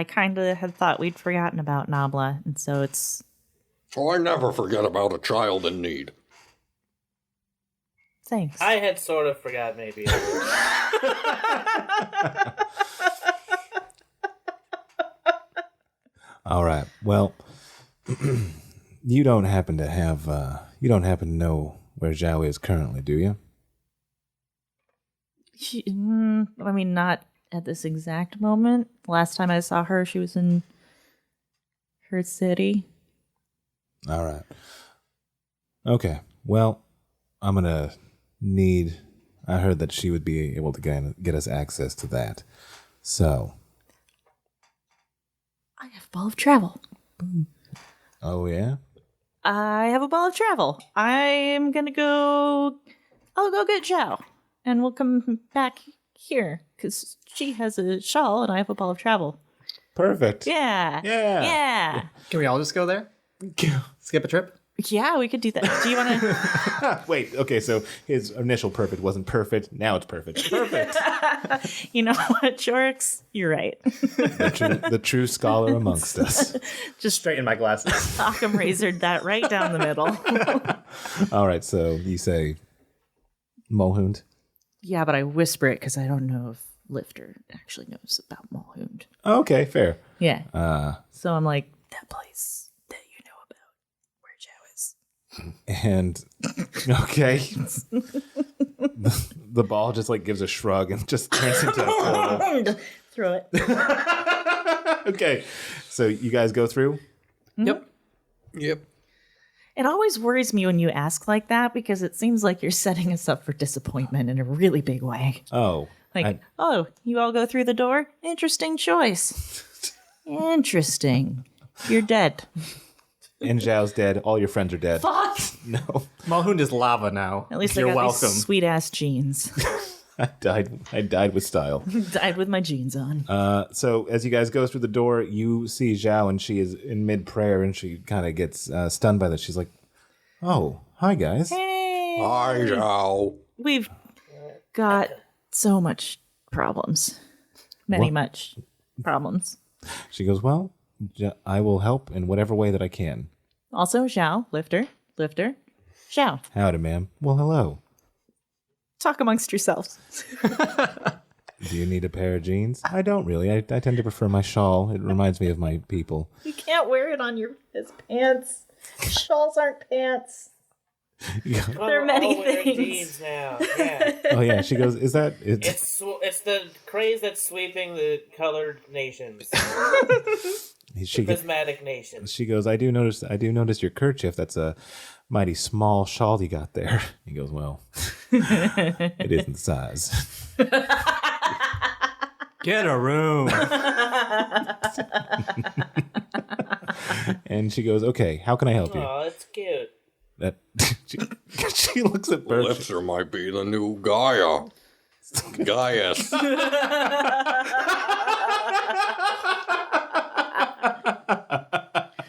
kind of had thought we'd forgotten about Namla, and so it's... Oh, I never forget about a child in need. Thanks. I had sort of forgot, maybe. All right. Well, you don't happen to know where Zhao is currently, do you? I mean, not at this exact moment. Last time I saw her, she was in her city. All right. Okay. Well, I'm going to need... I heard that she would be able to get us access to that. So... I have a ball of travel. Oh, yeah? I have a ball of travel. I'm going to go... I'll go get Zhao. And we'll come back here. Because she has a shawl and I have a ball of travel. Perfect. Yeah. Yeah. Yeah. Can we all just go there? Skip a trip? Yeah, we could do that. Do you want to... Wait, okay, so his initial perfect wasn't perfect. Now it's perfect. Perfect. You know what, Jorrix? You're right. The true scholar amongst us. Just Straighten my glasses. Occam razored that right down the middle. All right, so you say Mulhound? Yeah, but I whisper it because I don't know if Lifter actually knows about Mulhound. Okay, fair. Yeah. So I'm like, that place that you know about where Zhao is. And, okay. the ball just like gives a shrug and just turns into a portal. Throw it. Okay, so you guys go through? Yep. It always worries me when you ask like that because it seems like you're setting us up for disappointment in a really big way. Oh. Like, oh, you all go through the door? Interesting choice. Interesting. You're dead. And Zhao's dead. All your friends are dead. Fuck! No. Mulhound is lava now. At least you're I got welcome. these sweet-ass jeans. I died with style. Died with my jeans on. So as you guys go through the door, you see Zhao, and she is in mid-prayer, and she kind of gets stunned by this. She's like, oh, hi, guys. Hey! Hi, Zhao. We've got so much problems. Many What? much problems. She goes, well, I will help in whatever way that I can. Also, Xiao, lifter. Xiao, Howdy, ma'am. Well, hello. talk amongst yourselves. Do you need a pair of jeans? I don't really. I tend to prefer my shawl. It reminds me of my people. You can't wear it on his pants. Shawls aren't pants. There are many all wearing things. jeans now. Yeah. Oh, yeah. She goes, is that... It's the craze that's sweeping the colored nations, She, prismatic nations. she goes, I do notice your kerchief. That's a mighty small shawl you got there. He goes, well, it isn't the size. Get a room. And she goes, okay, how can I help you? Oh, that's cute. That she looks at Burke. Lifter might be the new Gaia. Gaius.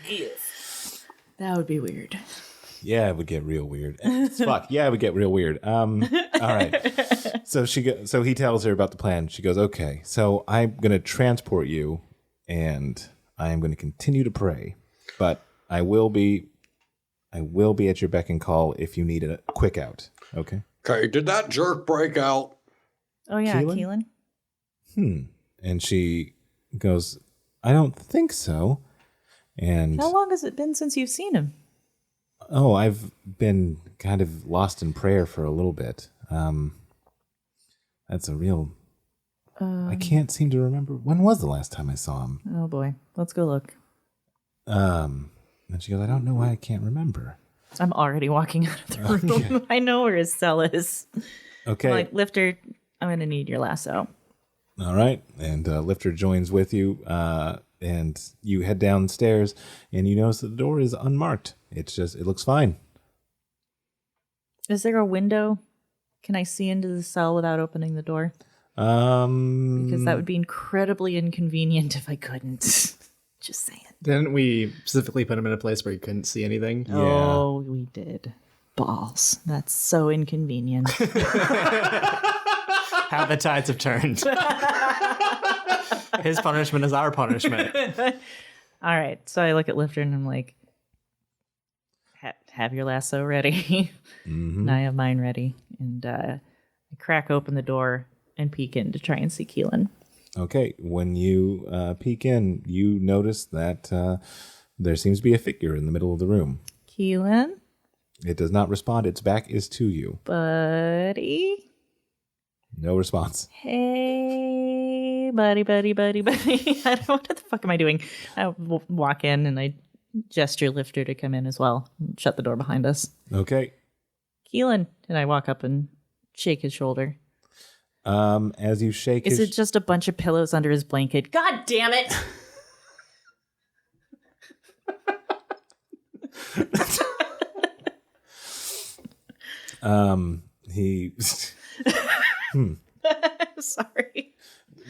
Yes. That would be weird. Yeah, it would get real weird. Fuck. Yeah, it would get real weird. All right. So so he tells her about the plan. She goes, okay, so I'm gonna transport you, and I am gonna continue to pray, but I will be at your beck and call if you need a quick out. Okay. Okay, did that jerk break out? Oh, yeah, Keelan? Keelan. And she goes, I don't think so. And How long has it been since you've seen him? oh, I've been kind of lost in prayer for a little bit. That's a real. I can't seem to remember when was the last time I saw him. Oh, boy. Let's go look. And she goes, I don't know why I can't remember. I'm already walking out of the room. Okay. I know where his cell is. Okay. I'm like, Lifter, I'm going to need your lasso. All right. And Lifter joins with you. And you head downstairs, and you notice that the door is unmarked. It looks fine. Is there a window? Can I see into the cell without opening the door? Because that would be incredibly inconvenient if I couldn't. Just saying. Didn't we specifically put him in a place where you couldn't see anything? Yeah. Oh, we did. Balls. That's so inconvenient. How the tides have turned. His punishment is our punishment. All right. So I look at Lifter and I'm like, have your lasso ready. And I have mine ready. And I crack open the door and peek in to try and see Keelan. Okay, when you peek in, you notice that there seems to be a figure in the middle of the room. Keelan? It does not respond. Its back is to you. Buddy? No response. Hey, buddy. I don't know what the fuck am I doing. I walk in and I gesture Lifter to come in as well. Shut the door behind us. Okay. Keelan. And I walk up and shake his shoulder. As you shake Is his... it just a bunch of pillows under his blanket? God damn it! He... Sorry.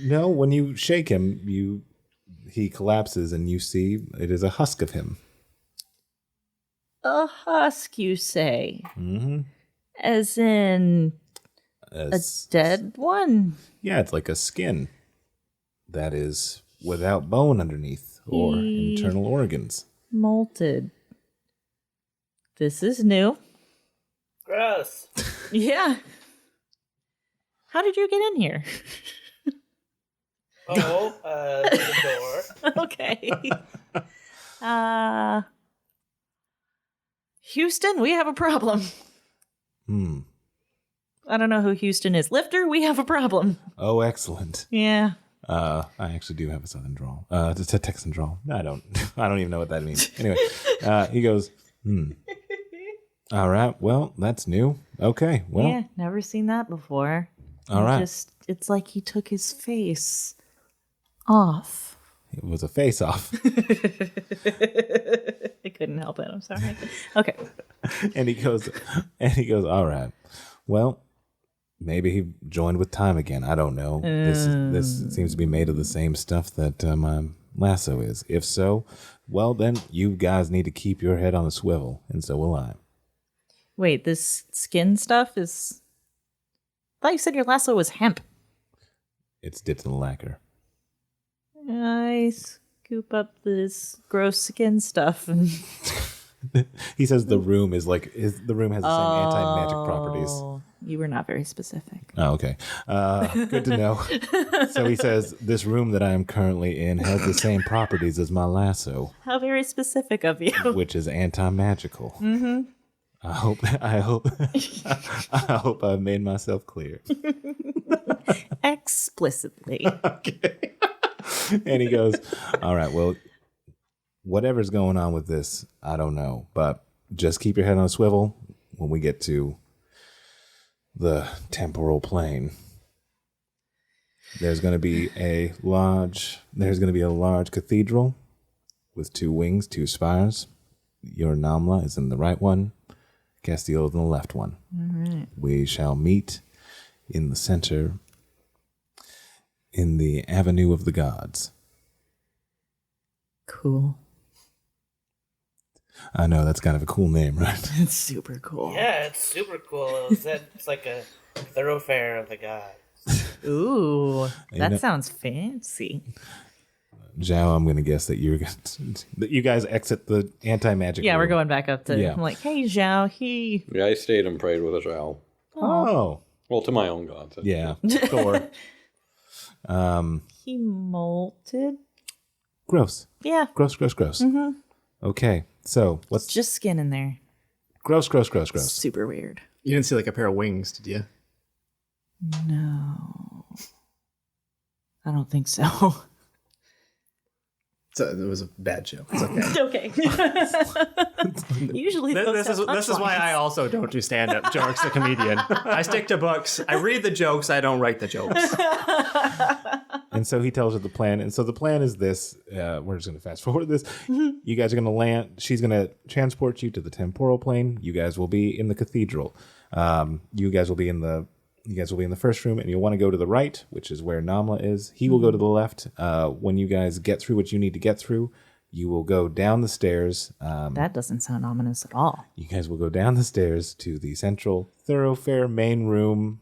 No, when you shake him, he collapses and you see it is a husk of him. A husk, you say? Mm-hmm. As in a dead one? Yeah, it's like a skin that is without bone underneath or internal organs. Molted. This is new. Gross. Yeah. How did you get in here? The door. Okay. Houston, we have a problem. I don't know who Houston is. Lifter, we have a problem. Oh, excellent. Yeah. I actually do have a southern drawl. It's a Texan drawl. No, I don't. I don't even know what that means. Anyway, he goes, All right. Well, that's new. Okay. Well. Yeah, never seen that before. All right. It's like he took his face off. It was a face off. I couldn't help it. I'm sorry. Okay. and he goes, all right. Well, maybe he joined with time again. I don't know. This seems to be made of the same stuff that my lasso is. If so, well, then you guys need to keep your head on a swivel, and so will I. Wait, this skin stuff is thought you said your lasso was hemp. It's dipped in lacquer. I scoop up this gross skin stuff and He says the room is like the room has the same anti-magic properties. You were not very specific. Oh, okay. Good to know. So he says this room that I am currently in has the same properties as my lasso, How very specific of you. which is anti-magical. Mm-hmm. I hope I've made myself clear. Explicitly. Okay. And he goes, all right, well, whatever's going on with this, I don't know, but just keep your head on a swivel when we get to the temporal plane. There's going to be a large cathedral with 2 wings, 2 spires. Your Namla is in the right one. Castille is in the left one. All right. We shall meet in the center in the Avenue of the Gods. Cool. I know, that's kind of a cool name, right? It's super cool. Yeah, it's super cool. It's like a thoroughfare of the gods. Ooh, You that know- sounds fancy. Zhao, I'm going to guess that that you guys exit the anti-magic Yeah, room. we're going back up to. Yeah. I'm like, hey, Zhao, he. Yeah, I stayed and prayed with a Zhao. Oh, Well, to my own gods. yeah. Thor. He molted. Gross. Yeah, Gross. Mm-hmm. Okay, so what's just skin in there. gross? Super weird. You didn't see like a pair of wings, did you? No, I don't think so. So it was a bad joke. It's okay. Okay. Usually, This is why I also don't do stand up. Jorrix the comedian. I stick to books. I read the jokes. I don't write the jokes. And so he tells her the plan. And so the plan is this. We're just going to fast forward this. You guys are going to land. She's going to transport you to the temporal plane. You guys will be in the cathedral. You guys will be in the first room, and you'll want to go to the right, which is where Namla is. He will go to the left. When you guys get through what you need to get through, you will go down the stairs. That doesn't sound ominous at all. You guys will go down the stairs to the central thoroughfare main room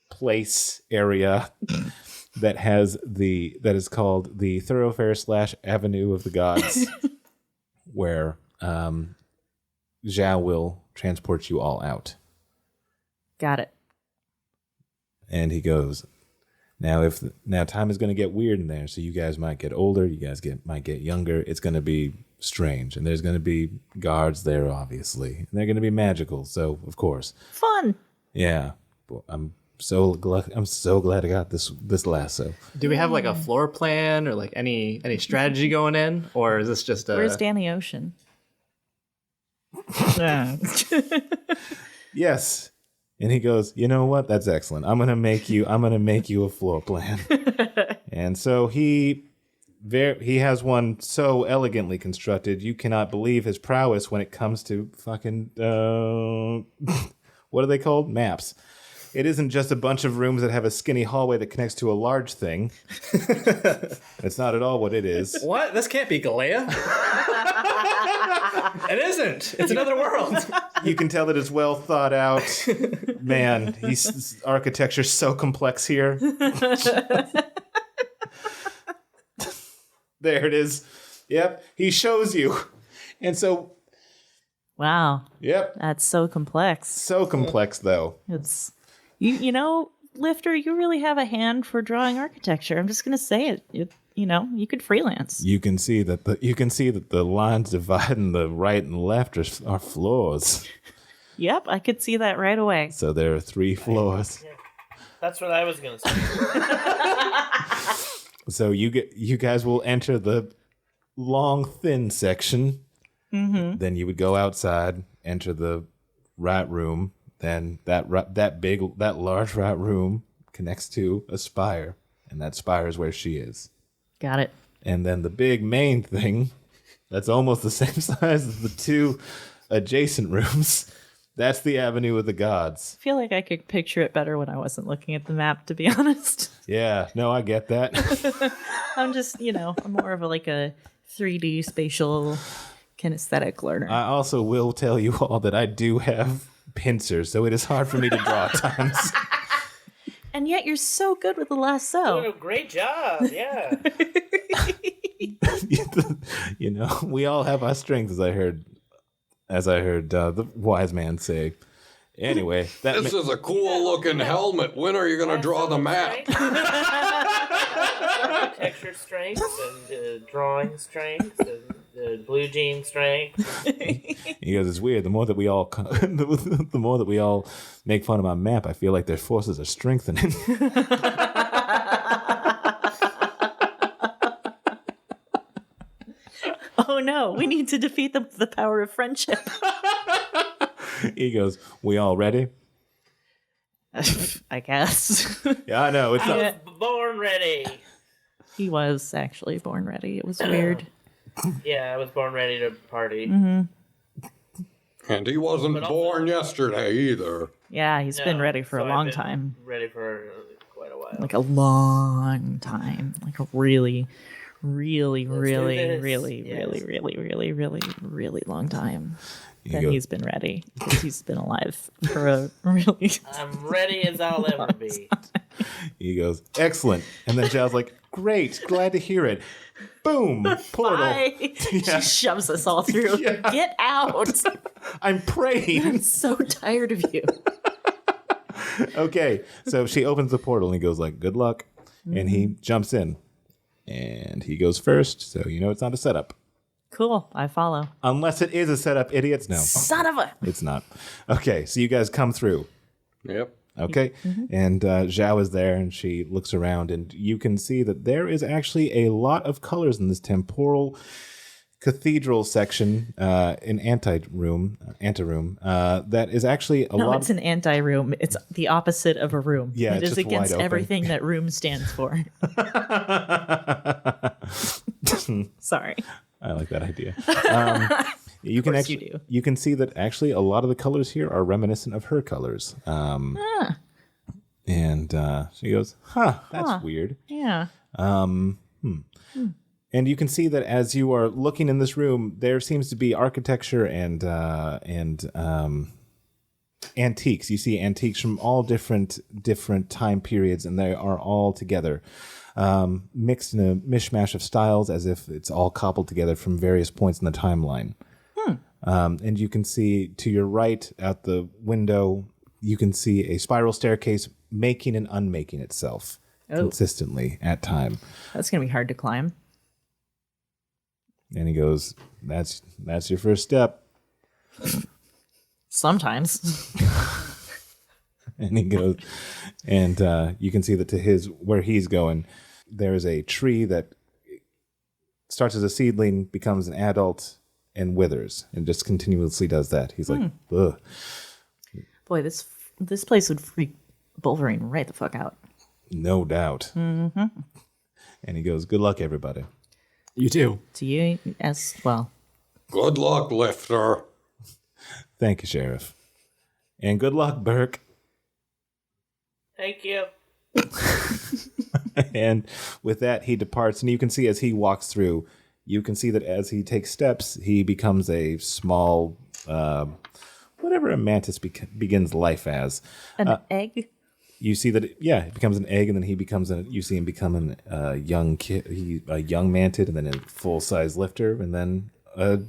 place area that is called the thoroughfare / Avenue of the Gods, where Zhao will transport you all out. Got it. And he goes, now time is going to get weird in there, so you guys might get older, you guys might get younger. It's going to be strange, and there's going to be guards there, obviously, and they're going to be magical. So of course, Fun. yeah. Well, I'm so glad I got this lasso. Do we have like a floor plan or like any strategy going in, or is this just a? Where's Danny Ocean? Yes. And he goes, you know what? That's excellent. I'm gonna make you a floor plan. And so he has one so elegantly constructed, you cannot believe his prowess when it comes to fucking what are they called? Maps. It isn't just a bunch of rooms that have a skinny hallway that connects to a large thing. It's not at all what it is. What? This can't be Galea. It isn't. It's another world. You can tell that it's well thought out. Man, architecture's so complex here. There it is. Yep, he shows you. And so, Wow, yep, that's so complex. so complex though. It's you know, Lifter, you really have a hand for drawing architecture. I'm just gonna say it. You could freelance. You can see that the lines dividing the right and left are floors. Yep, I could see that right away. So there are 3 floors. That's what I was gonna say. So you guys will enter the long thin section. Mm-hmm. Then you would go outside, enter the right room. Then that large right room connects to a spire, and that spire is where she is. Got it. And then the big main thing, that's almost the same size as the 2 adjacent rooms. That's the Avenue of the Gods. I feel like I could picture it better when I wasn't looking at the map, to be honest. Yeah, no, I get that. I'm just, I'm more of a 3D spatial kinesthetic learner. I also will tell you all that I do have pincers, so it is hard for me to draw at times. And yet you're so good with the lasso. Doing a great job, yeah. You know, we all have our strengths, as I heard the wise man say. Anyway, This is a cool looking helmet. When are you going to draw the map? Texture strength and drawing strength and blue jean strength. He goes, it's weird. The more that we all the more that we all make fun of my map, I feel like their forces are strengthening. Oh no, we need to defeat the power of friendship. He goes, we all ready? I guess. Yeah, I know. It's I was born ready. He was actually born ready. It was weird. Yeah, I was born ready to party. And he wasn't born yesterday either. Yeah, he's been ready for a I've long been time. Ready for quite a while. Like a long time. Like a really, really, Let's do really, this. really, Yes. really, really, really, really, really long time. Then go- he's been ready because he's been alive for a really. I'm ready as I'll ever be. He goes, excellent. And then Zhao's like, great, glad to hear it. Boom, portal. Bye. Yeah. She shoves us all through. Yeah. Get out! I'm praying. I'm so tired of you. Okay, so she opens the portal and he goes like, good luck. And he jumps in. And he goes first, so you know it's not a setup. Cool. I follow. Unless it is a setup, idiots. No, Son of a. it's not. Okay, so you guys come through. Yep. Okay, and Zhao is there, and she looks around, and you can see that there is actually a lot of colors in this temporal cathedral section, an anteroom, that is actually a No, lot. it's an anti-room. It's the opposite of a room. Yeah, it it's is just wide against open. everything that room stands for. Sorry. I like that idea. You can course actually, you do. you can see that actually a lot of the colors here are reminiscent of her colors. And she goes, "Huh, that's weird." Yeah. And you can see that as you are looking in this room, there seems to be architecture and antiques. You see antiques from all different time periods, and they are all together, mixed in a mishmash of styles, as if it's all cobbled together from various points in the timeline. And you can see to your right out the window, you can see a spiral staircase making and unmaking itself consistently at time. That's going to be hard to climb. And he goes, that's your first step. Sometimes. And he goes, and you can see that to where he's going, there is a tree that starts as a seedling, becomes an adult, and withers, and just continuously does that. He's like, ugh. Boy, this place would freak Wolverine right the fuck out. No doubt. And he goes, good luck, everybody. You too. To you as well. Good luck, Lifter. Thank you, Sheriff. And good luck, Burke. Thank you. And with that, he departs. And you can see as he walks through, you can see that as he takes steps, he becomes a small, whatever a mantis begins life as. An egg? You see that, it becomes an egg, and then you see him become a young kid, a young mantid, and then a full-size lifter, and then a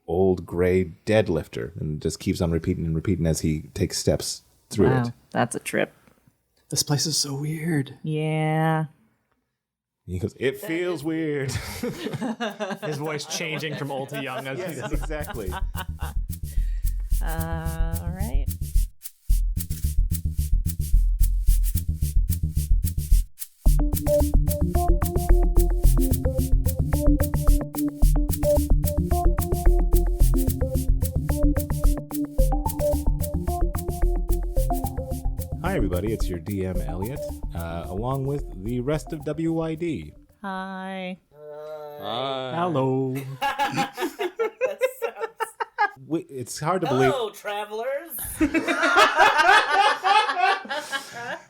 old gray dead lifter, and just keeps on repeating and repeating as he takes steps through Wow, it. that's a trip. This place is so weird. Yeah. He goes, it feels weird. His voice changing from old to young. As Yes, exactly. All right. Hi, everybody. It's your DM, Elliot, along with the rest of WYD. Hi. Hello. It's hard to believe. Hello, travelers.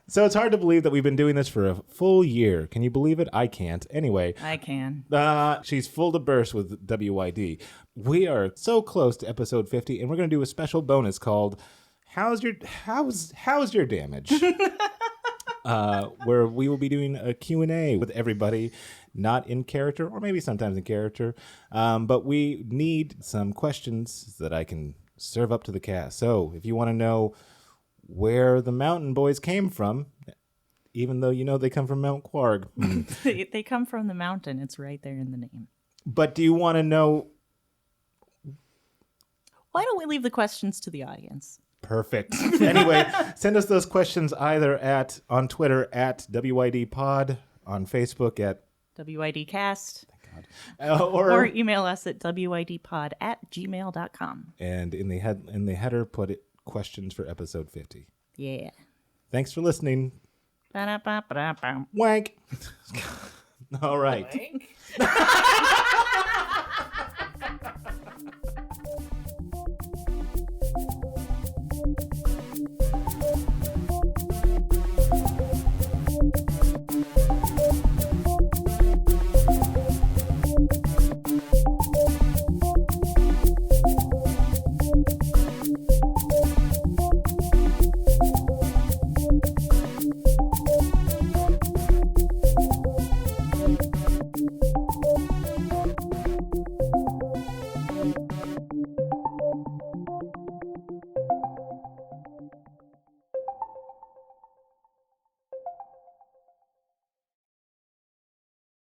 So it's hard to believe that we've been doing this for a full year. Can you believe it? I can't. Anyway, I can. she's full to burst with WYD. We are so close to episode 50, and we're going to do a special bonus called "How's your damage?" where we will be doing a Q&A with everybody, not in character, or maybe sometimes in character. But we need some questions that I can serve up to the cast. So if you want to know where the Mountain Boys came from, even though you know they come from Mount Quarg. They come from the mountain. It's right there in the name. But do you want to know... Why don't we leave the questions to the audience? Perfect. Anyway, send us those questions either on Twitter at WIDpod, on Facebook at WIDcast. or email us at WIDpod@gmail.com. And in the header, put it questions for episode 50. Yeah. Thanks for listening. Ba-da-ba-ba-da-bum. Wank. All right. Wank?